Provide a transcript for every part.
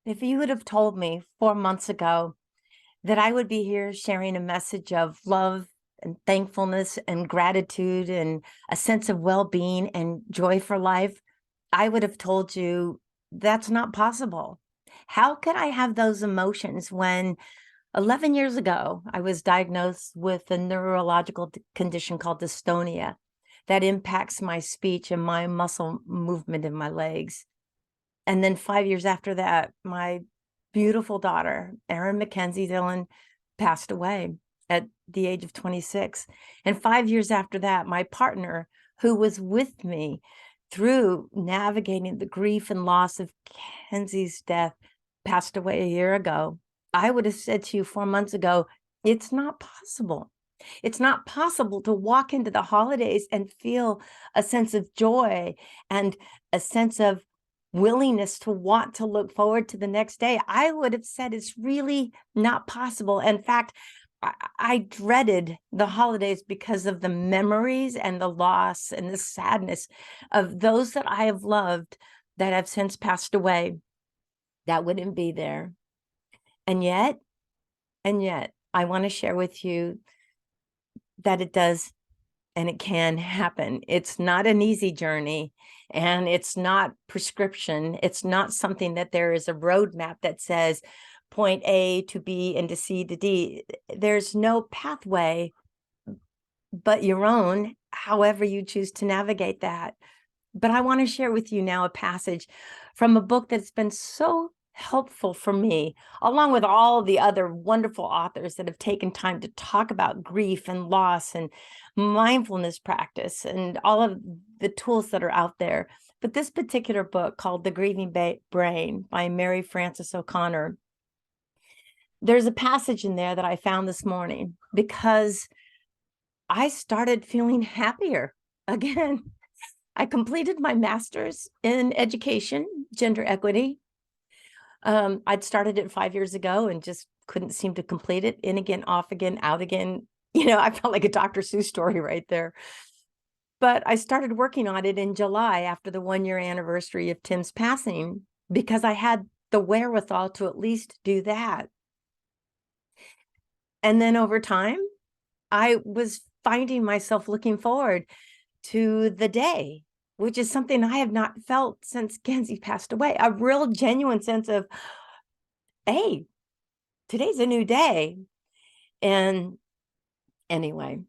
If you would have told me 4 months ago that I would be here sharing a message of love and thankfulness and gratitude and a sense of well-being and joy for life, I would have told you that's not possible. How could I have those emotions when 11 years ago I was diagnosed with a neurological condition called dystonia that impacts my speech and my muscle movement in my legs? And then 5 years after that, my beautiful daughter, Erin Mackenzie Dillon, passed away at the age of 26. And 5 years after that, my partner, who was with me through navigating the grief and loss of Kenzie's death, passed away a year ago. I would have said to you 4 months ago, it's not possible. It's not possible to walk into the holidays and feel a sense of joy and a sense of willingness to want to look forward to the next day. I would have said it's really not possible. In fact, I dreaded the holidays because of the memories and the loss and the sadness of those that I have loved that have since passed away that wouldn't be there. And yet, I want to share with you that it does and it can happen. It's not an easy journey, and it's not prescription. It's not something that there is a roadmap that says point A to B and to C to D. There's no pathway but your own, however you choose to navigate that. But I want to share with you now a passage from a book that's been so helpful for me, along with all the other wonderful authors that have taken time to talk about grief and loss and mindfulness practice and all of the tools that are out there. But this particular book, called The Grieving Brain by Mary Frances O'Connor, there's a passage in there that I found this morning because I started feeling happier again. I completed my master's in education, gender equity. I'd started it 5 years ago and just couldn't seem to complete it. In again, off again, out again. I felt like a Dr. Seuss story right there. But I started working on it in July after the 1-year anniversary of Tim's passing, because I had the wherewithal to at least do that. And then over time, I was finding myself looking forward to the day, which is something I have not felt since Kenzie passed away. A real genuine sense of, hey, today's a new day. And anyway,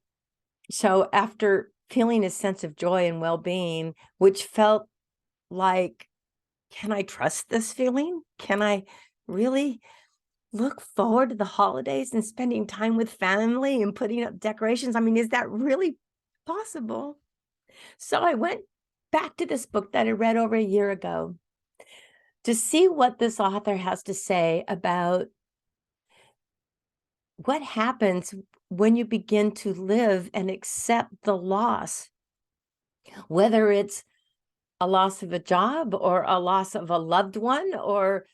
so after feeling a sense of joy and well-being, which felt like, can I trust this feeling? Can I really look forward to the holidays and spending time with family and putting up decorations? I mean, is that really possible? So I went back to this book that I read over a year ago to see what this author has to say about what happens when you begin to live and accept the loss, whether it's a loss of a job or a loss of a loved one or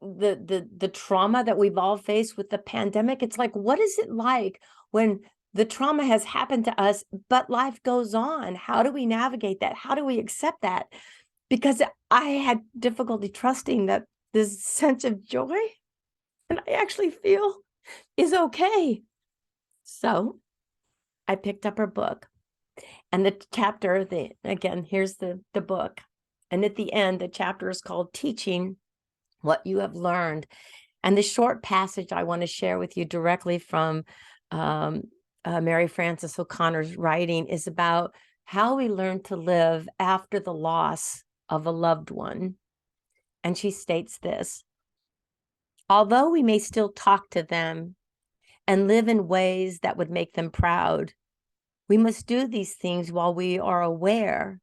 the trauma that we've all faced with the pandemic. It's like, what is it like when the trauma has happened to us, but life goes on? How do we navigate that? How do we accept that? Because I had difficulty trusting that this sense of joy, and I actually feel, is okay. So I picked up her book, and the chapter, again, here's the book. And at the end, the chapter is called Teaching What You Have Learned. And the short passage I want to share with you directly from Mary Frances O'Connor's writing is about how we learn to live after the loss of a loved one. And she states this: although we may still talk to them and live in ways that would make them proud, we must do these things while we are aware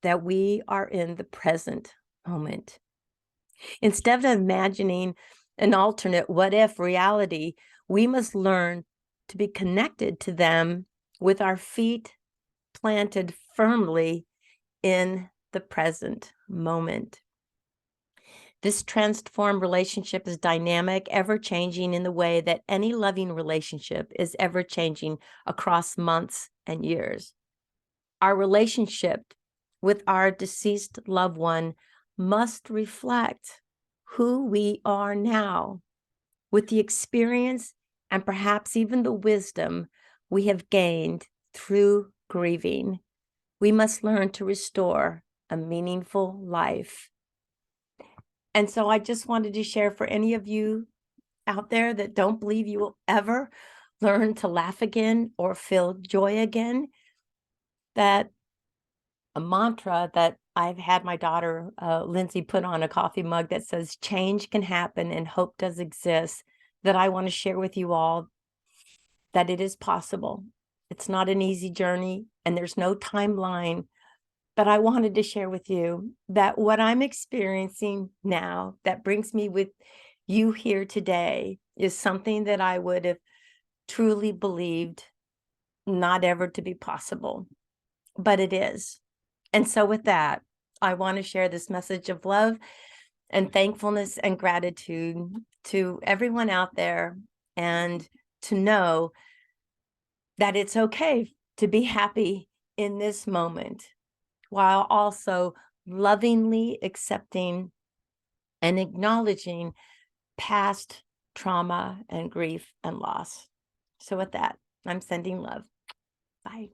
that we are in the present moment. Instead of imagining an alternate what-if reality, we must learn to be connected to them with our feet planted firmly in the present moment. This transformed relationship is dynamic, ever-changing in the way that any loving relationship is ever-changing across months and years. Our relationship with our deceased loved one must reflect who we are now with the experience and perhaps even the wisdom we have gained through grieving. We must learn to restore a meaningful life. And so I just wanted to share for any of you out there that don't believe you will ever learn to laugh again or feel joy again, that a mantra that I've had my daughter, Lindsay, put on a coffee mug that says, change can happen and hope does exist, that I want to share with you all, that it is possible. It's not an easy journey and there's no timeline, but I wanted to share with you that what I'm experiencing now that brings me with you here today is something that I would have truly believed not ever to be possible, but it is. And so with that, I want to share this message of love and thankfulness and gratitude to everyone out there, and to know that it's okay to be happy in this moment, while also lovingly accepting and acknowledging past trauma and grief and loss. So with that, I'm sending love. Bye.